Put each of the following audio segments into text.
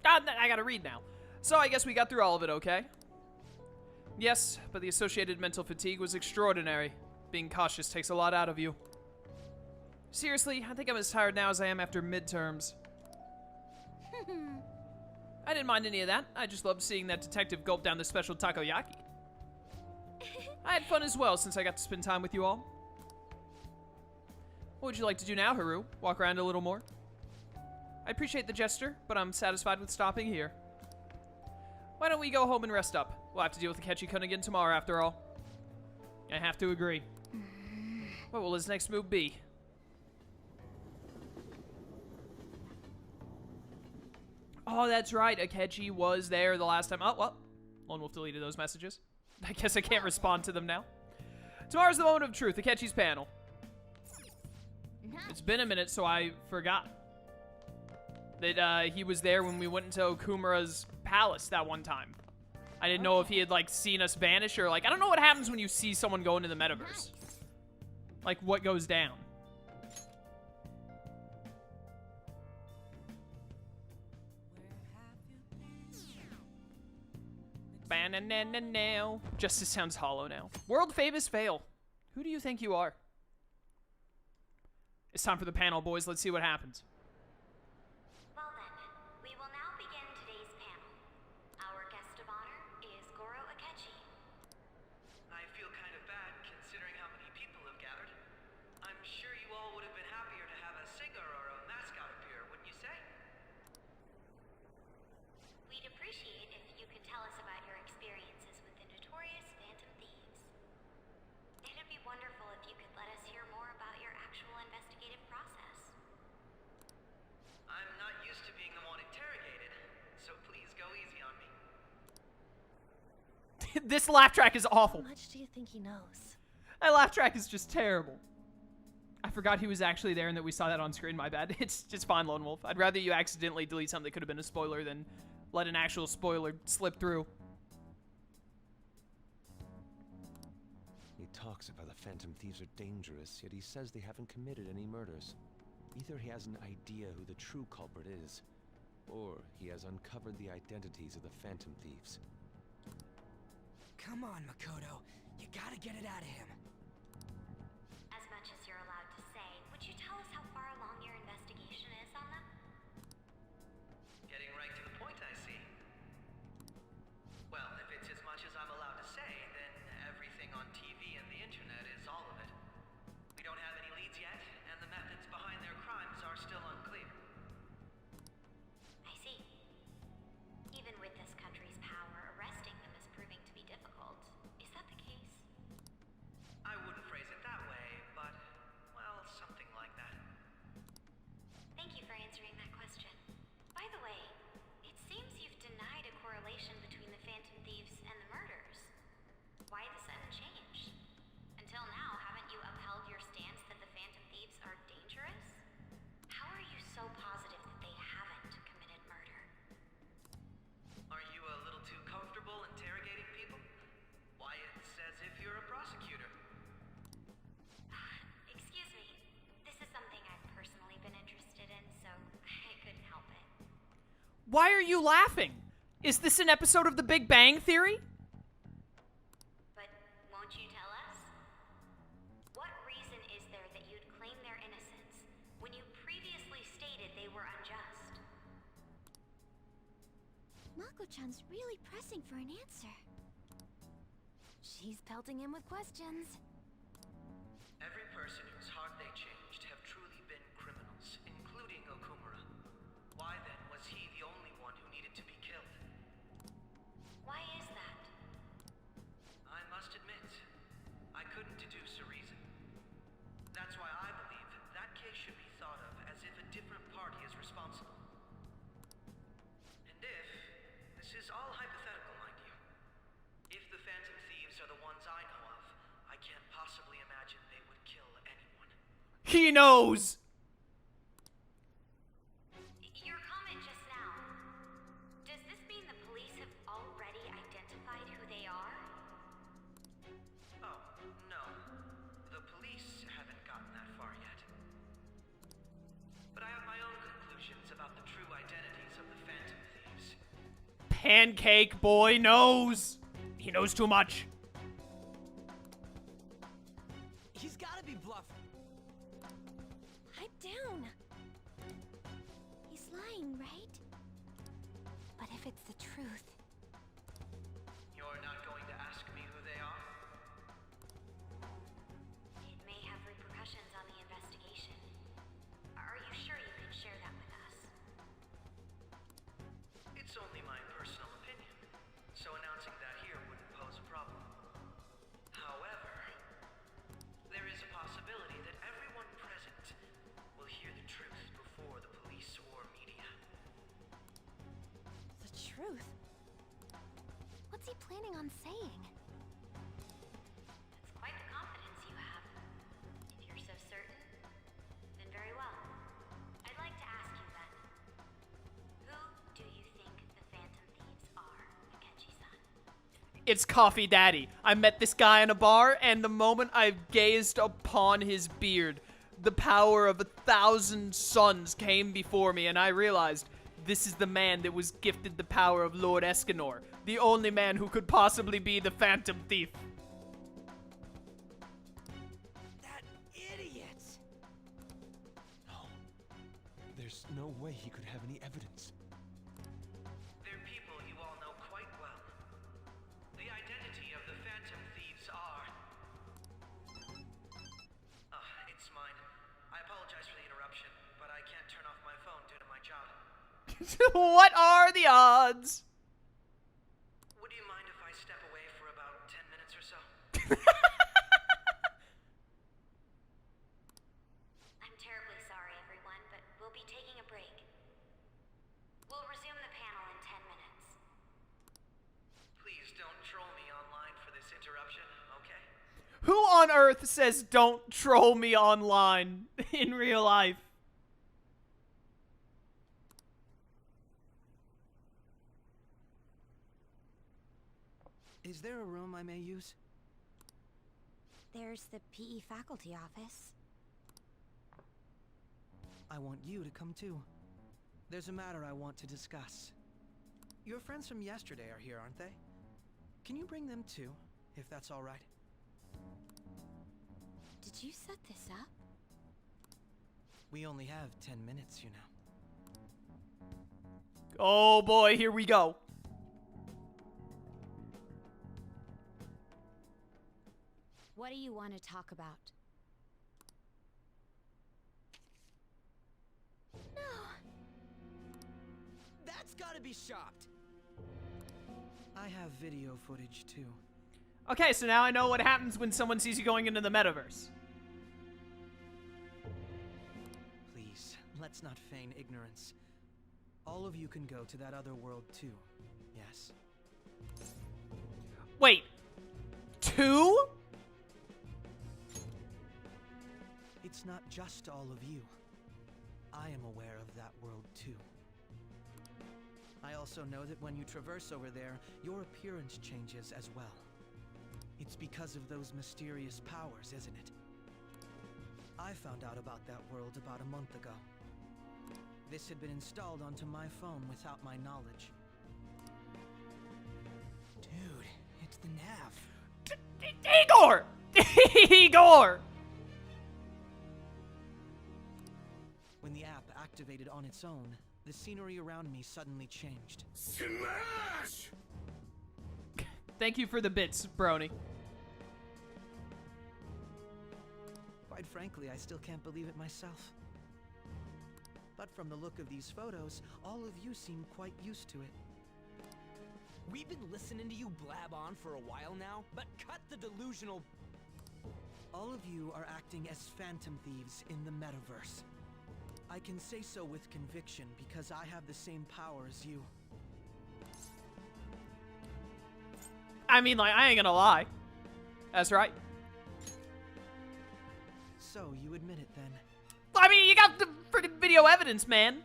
I gotta read now. So I guess we got through all of it, okay? Yes, but the associated mental fatigue was extraordinary. Being cautious takes a lot out of you. Seriously, I think I'm as tired now as I am after midterms. I didn't mind any of that. I just loved seeing that detective gulp down the special takoyaki. I had fun as well since I got to spend time with you all. What would you like to do now, Haru? Walk around a little more? I appreciate the gesture, but I'm satisfied with stopping here. Why don't we go home and rest up? We'll have to deal with Akechi-kun again tomorrow, after all. I have to agree. What will his next move be? Oh, that's right. Akechi was there the last time. Oh, well. Lone Wolf deleted those messages. I guess I can't respond to them now. Tomorrow's the moment of truth. Akechi's panel. It's been a minute, so I forgot that he was there when we went into Okumura's palace that one time. I didn't know if he had, like, seen us vanish or, like, I don't know what happens when you see someone go into the metaverse. Like, what goes down. Banana. Justice sounds hollow now. World famous fail. Who do you think you are? It's time for the panel, boys. Let's see what happens. Well then, we will now begin today's panel. Our guest of honor is Goro Akechi. I feel kind of bad considering how many people have gathered. I'm sure you all would have been happier to have a singer or a mascot appear, wouldn't you say? We'd appreciate if you could tell us about your experiences with the notorious Phantom Thieves. It'd be wonderful if you could let us hear more about your actual investigative process. I'm not used to being the one interrogated, so please go easy on me. This laugh track is awful. How much do you think he knows? That laugh track is just terrible. I forgot he was actually there and that we saw that on screen. My bad. It's just fine, Lone Wolf. I'd rather you accidentally delete something that could have been a spoiler than let an actual spoiler slip through. He talks about the Phantom Thieves are dangerous, yet he says they haven't committed any murders. Either he has an idea who the true culprit is, or he has uncovered the identities of the Phantom Thieves. Come on, Makoto. You gotta get it out of him. As much as you're allowed to say, would you tell us how far along your investigation is on them? Getting right to the point, I see. Well, if it's as much as I'm allowed to say, then everything on TV and the internet is all of it. We don't have any leads yet, and the methods behind their crimes are still unclear. I see. Even with this country's power, arresting them is proving to be difficult. Is that the case? I wouldn't phrase it that way, but, well, something like that. Thank you for answering that question. By the way, it seems you've denied a correlation between the Phantom Thieves and the murders. Why the sudden change? Until now, haven't you upheld your stance that the Phantom Thieves are dangerous? How are you so positive that they haven't committed murder? Are you a little too comfortable interrogating people? Why, it's as if you're a prosecutor. Excuse me. This is something I've personally been interested in, so I couldn't help it. Why are you laughing? Is this an episode of The Big Bang Theory? But won't you tell us? What reason is there that you'd claim their innocence when you previously stated they were unjust? Mako-chan's really pressing for an answer. She's pelting him with questions. Every person whose heart they changed have truly been criminals, including Okumura. Why then was he the only one who needed to be killed? Why is that? I must admit, I couldn't deduce a reason. That's why I believe that case should be thought of as if a different party is responsible. And if, this is all hypothetical, mind you, if the Phantom Thieves are the ones I know of, I can't possibly imagine they would kill anyone. He knows! Your comment just now, does this mean the police have already identified who they are? Oh, no. The police haven't gotten that far yet. But I have my own conclusions Pancake boy knows. He knows too much. He's gotta be bluffing. Pipe down. He's lying, right? But if it's the truth, You're not going to ask me who they are? It may have repercussions on the investigation. Are you sure you can share that with us? It's only my personal opinion, so announcing that here wouldn't pose a problem. However, there is a possibility that everyone present will hear the truth before the police or media. the truth. What's he planning on saying? That's quite the confidence you have. If you're so certain, then very well. I'd like to ask you then. Who do you think the Phantom Thieves are, Akechi-san? It's Coffee Daddy. I met this guy in a bar, and the moment I gazed upon his beard, the power of 1,000 suns came before me, and I realized this is the man that was gifted the power of Lord Escanor, the only man who could possibly be the Phantom Thief. That idiot! No. There's no way he could have any evidence. They're people you all know quite well. The identity of the Phantom Thieves are... it's mine. I apologize for the interruption, but I can't turn off my phone due to my job. What are the odds? Would you mind if I step away for about 10 minutes or so? I'm terribly sorry, everyone, but we'll be taking a break. We'll resume the panel in 10 minutes. Please don't troll me online for this interruption, okay? Who on earth says don't troll me online in real life? Is there a room I may use? There's the PE faculty office. I want you to come too. There's a matter I want to discuss. Your friends from yesterday are here, aren't they? Can you bring them too, if that's all right? Did you set this up? We only have 10 minutes, you know. Oh boy, here we go. What do you want to talk about? No. That's gotta be shopped! I have video footage too. Okay, so now I know what happens when someone sees you going into the metaverse. Please, let's not feign ignorance. All of you can go to that other world too, yes? Wait. 2? It's not just all of you. I am aware of that world too. I also know that when you traverse over there, your appearance changes as well. It's because of those mysterious powers, isn't it? I found out about that world about a month ago. This had been installed onto my phone without my knowledge. Dude, it's the nav. Igor! Igor! When the app activated on its own, the scenery around me suddenly changed. Smash! Thank you for the bits, Brony. Quite frankly, I still can't believe it myself. But from the look of these photos, all of you seem quite used to it. We've been listening to you blab on for a while now, but cut the delusional... All of you are acting as Phantom Thieves in the Metaverse. I can say so with conviction because I have the same power as you. I mean, like, I ain't gonna lie. That's right. So, you admit it then? I mean, you got the freaking video evidence, man.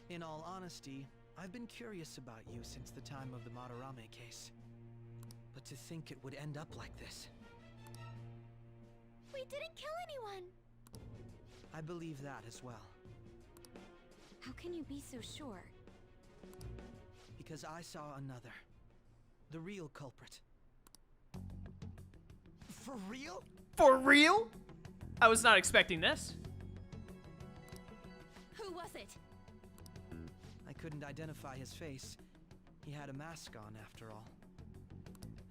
In all honesty, I've been curious about you since the time of the Madarame case. But to think it would end up like this. We didn't kill anyone. I believe that as well. How can you be so sure? because I saw another. The real culprit. For real? For real? I was not expecting this. Who was it? I couldn't identify his face. He had a mask on, after all.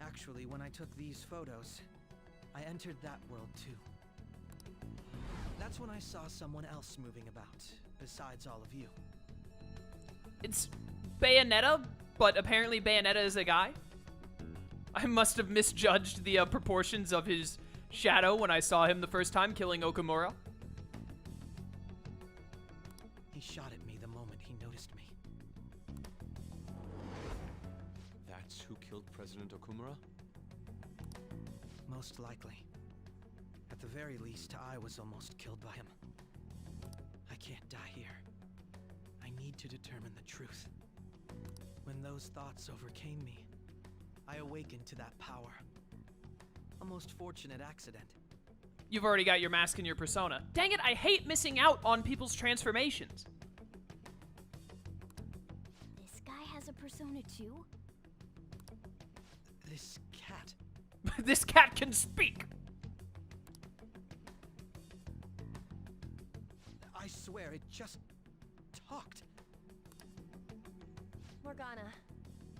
Actually, when I took these photos, I entered that world too. That's when I saw someone else moving about, besides all of you. It's Bayonetta, but apparently Bayonetta is a guy. I must have misjudged the proportions of his shadow when I saw him the first time killing Okamura. He shot at me the moment he noticed me. That's who killed President Okumura? Most likely. At the very least, I was almost killed by him. I can't die here. I need to determine the truth. When those thoughts overcame me, I awakened to that power. A most fortunate accident. You've already got your mask and your persona. Dang it, I hate missing out on people's transformations. This guy has a persona too? This cat. This cat can speak. I swear, it just talked. Morgana,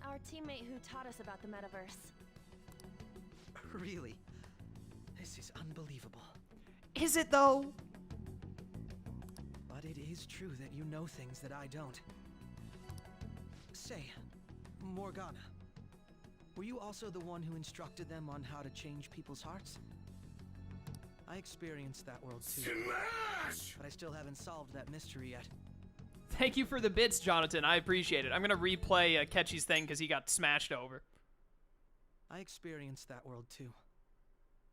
our teammate who taught us about the Metaverse. Really? This is unbelievable. Is it though? But it is true that you know things that I don't. Say, Morgana, were you also the one who instructed them on how to change people's hearts? I experienced that world too. But I still haven't solved that mystery yet. Thank you for the bits, Jonathan. I appreciate it. I'm gonna replay Akechi's thing because he got smashed over. I experienced that world too.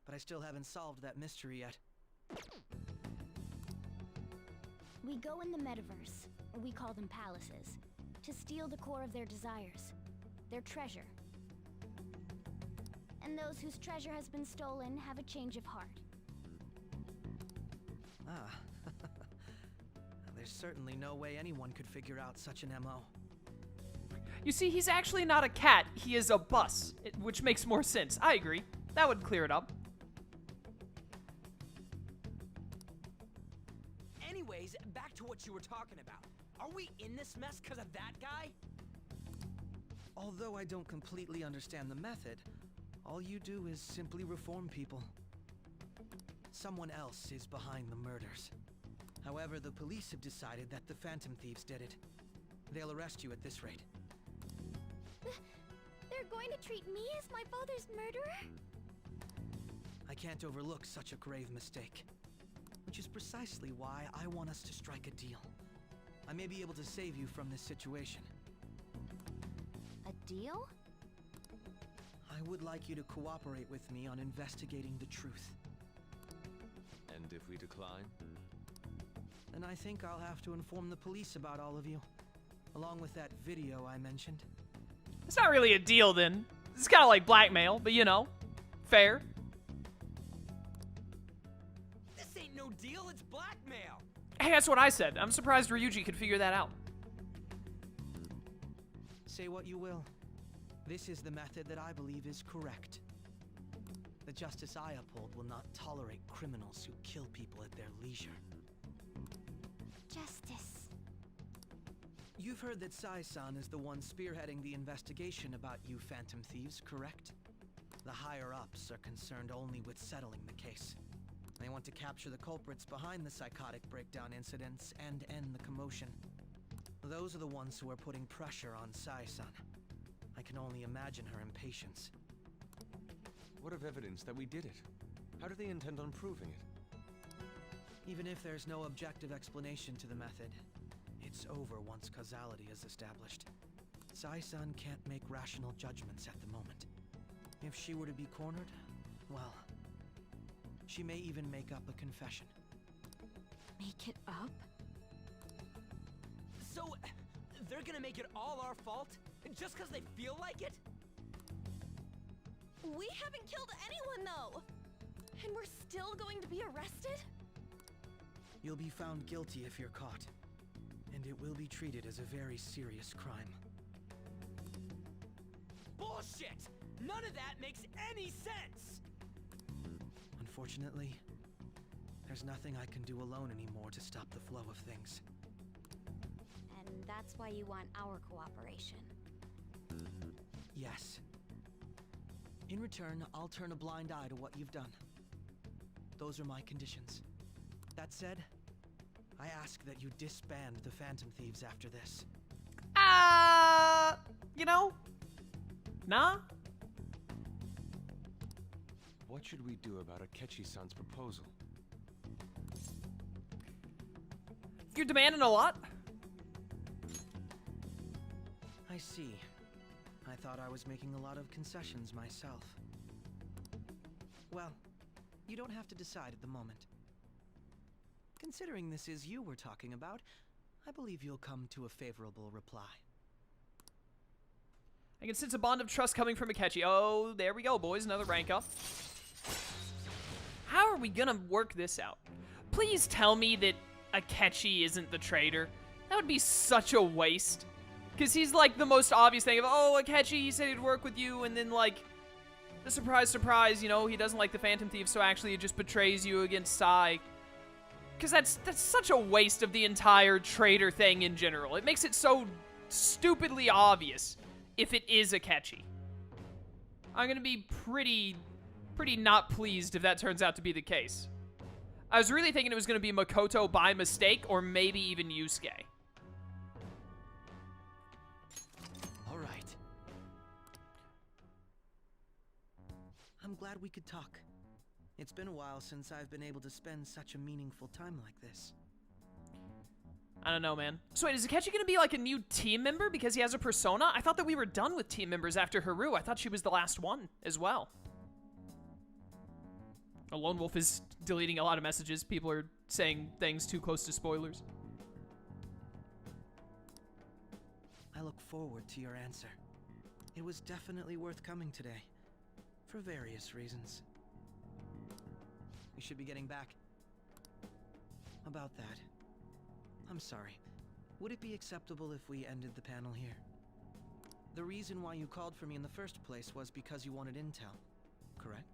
But I still haven't solved that mystery yet. We go in the Metaverse, we call them palaces, to steal the core of their desires, their treasure. And those whose treasure has been stolen have a change of heart. Ah. There's certainly no way anyone could figure out such an MO. You see, he's actually not a cat. He is a bus, which makes more sense. I agree. That would clear it up. Anyways, back to what you were talking about. Are we in this mess because of that guy? Although I don't completely understand the method, all you do is simply reform people. Someone else is behind the murders. However, the police have decided that the Phantom Thieves did it. They'll arrest you at this rate. They're going to treat me as my father's murderer? I can't overlook such a grave mistake. Which is precisely why I want us to strike a deal. I may be able to save you from this situation. A deal? I would like you to cooperate with me on investigating the truth. And if we decline? Then I think I'll have to inform the police about all of you. Along with that video I mentioned. It's not really a deal then. It's kind of like blackmail, but you know, fair. This ain't no deal, it's blackmail. Hey, that's what I said. I'm surprised Ryuji could figure that out. Say what you will. This is the method that I believe is correct. The justice I uphold will not tolerate criminals who kill people at their leisure. Justice. You've heard that Sai-san is the one spearheading the investigation about you Phantom Thieves, correct? The higher-ups are concerned only with settling the case. They want to capture the culprits behind the psychotic breakdown incidents and end the commotion. Those are the ones who are putting pressure on Sai-san. I can only imagine her impatience. What of evidence that we did it? How do they intend on proving it? Even if there's no objective explanation to the method, it's over once causality is established. Sai-san can't make rational judgments at the moment. If she were to be cornered, well, she may even make up a confession. Make it up? So, they're gonna make it all our fault? Just because they feel like it? We haven't killed anyone, though! And we're still going to be arrested? You'll be found guilty if you're caught. And it will be treated as a very serious crime. bullshit! None of that makes any sense! Unfortunately, there's nothing I can do alone anymore to stop the flow of things. And that's why you want our cooperation. Yes. In return, I'll turn a blind eye to what you've done. Those are my conditions. That said, I ask that you disband the Phantom Thieves after this. You know? Nah? What should we do about Akechi-san's proposal? You're demanding a lot? I see. I thought I was making a lot of concessions myself. Well, you don't have to decide at the moment. Considering this is you we're talking about, I believe you'll come to a favorable reply. I can sense a bond of trust coming from Akechi. Oh, there we go, boys. Another rank up. How are we gonna work this out? Please tell me that Akechi isn't the traitor. That would be such a waste. Because he's like the most obvious thing of, oh, Akechi, he said he'd work with you, and then like, the surprise, surprise, you know, he doesn't like the Phantom Thieves, so actually he just betrays you against Psyche. Because that's such a waste of the entire traitor thing in general. It makes it so stupidly obvious if it is Akechi. I'm gonna be pretty not pleased if that turns out to be the case. I was really thinking it was gonna be Makoto by mistake, or maybe even Yusuke. All right. I'm glad we could talk. It's been a while since I've been able to spend such a meaningful time like this. I don't know, man. So wait, is Akechi gonna be like a new team member because he has a persona? I thought that we were done with team members after Haru. I thought she was the last one as well. A Lone Wolf is deleting a lot of messages. People are saying things too close to spoilers. I look forward to your answer. It was definitely worth coming today, for various reasons. We should be getting back. About that, I'm sorry. Would it be acceptable if we ended the panel here? The reason why you called for me in the first place was because you wanted intel, correct?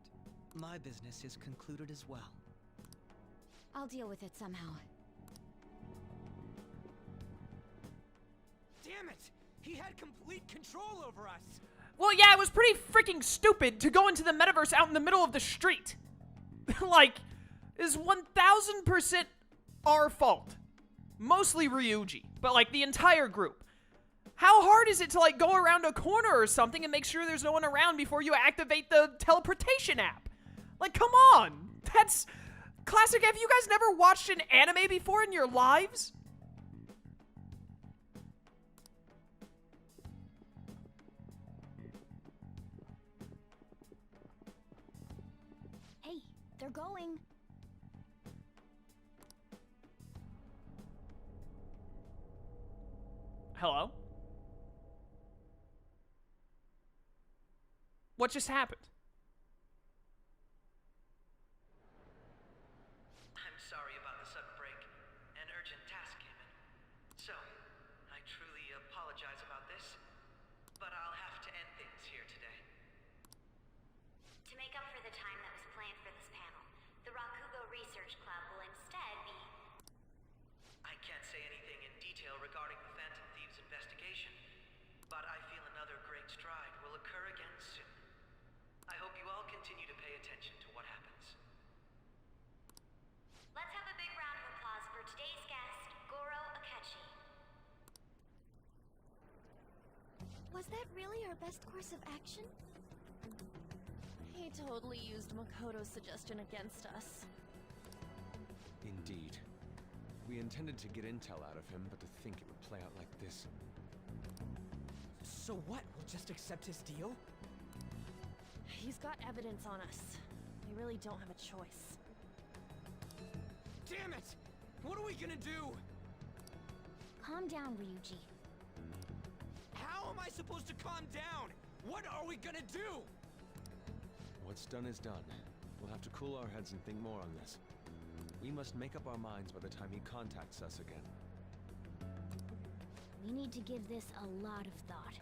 My business is concluded as well. I'll deal with it somehow. Damn it! He had complete control over us! Well, yeah, it was pretty freaking stupid to go into the metaverse out in the middle of the street. Like, is 1000% our fault. Mostly Ryuji, but like the entire group. How hard is it to like go around a corner or something and make sure there's no one around before you activate the teleportation app? Like, come on. That's classic. Have you guys never watched an anime before in your lives? Hey, they're going. Hello? What just happened? I'm sorry about the sudden break. An urgent task came in. So, I truly apologize about this, but I'll have to end things here today. To make up for the time that was planned for this panel, the Rakugo Research Club will instead be... I can't say anything in detail regarding the Phantom Thieves investigation, but I feel another great stride will occur again soon. I hope you all continue to pay attention to what happens. Let's have a big round of applause for today's guest, Goro Akechi. Was that really our best course of action? He totally used Makoto's suggestion against us. Indeed. We intended to get intel out of him, but to think it would play out like this. So what? We'll just accept his deal? He's got evidence on us. We really don't have a choice. Damn it! What are we gonna do? Calm down, Ryuji. How am I supposed to calm down? What are we gonna do? What's done is done. We'll have to cool our heads and think more on this. We must make up our minds by the time he contacts us again. We need to give this a lot of thought.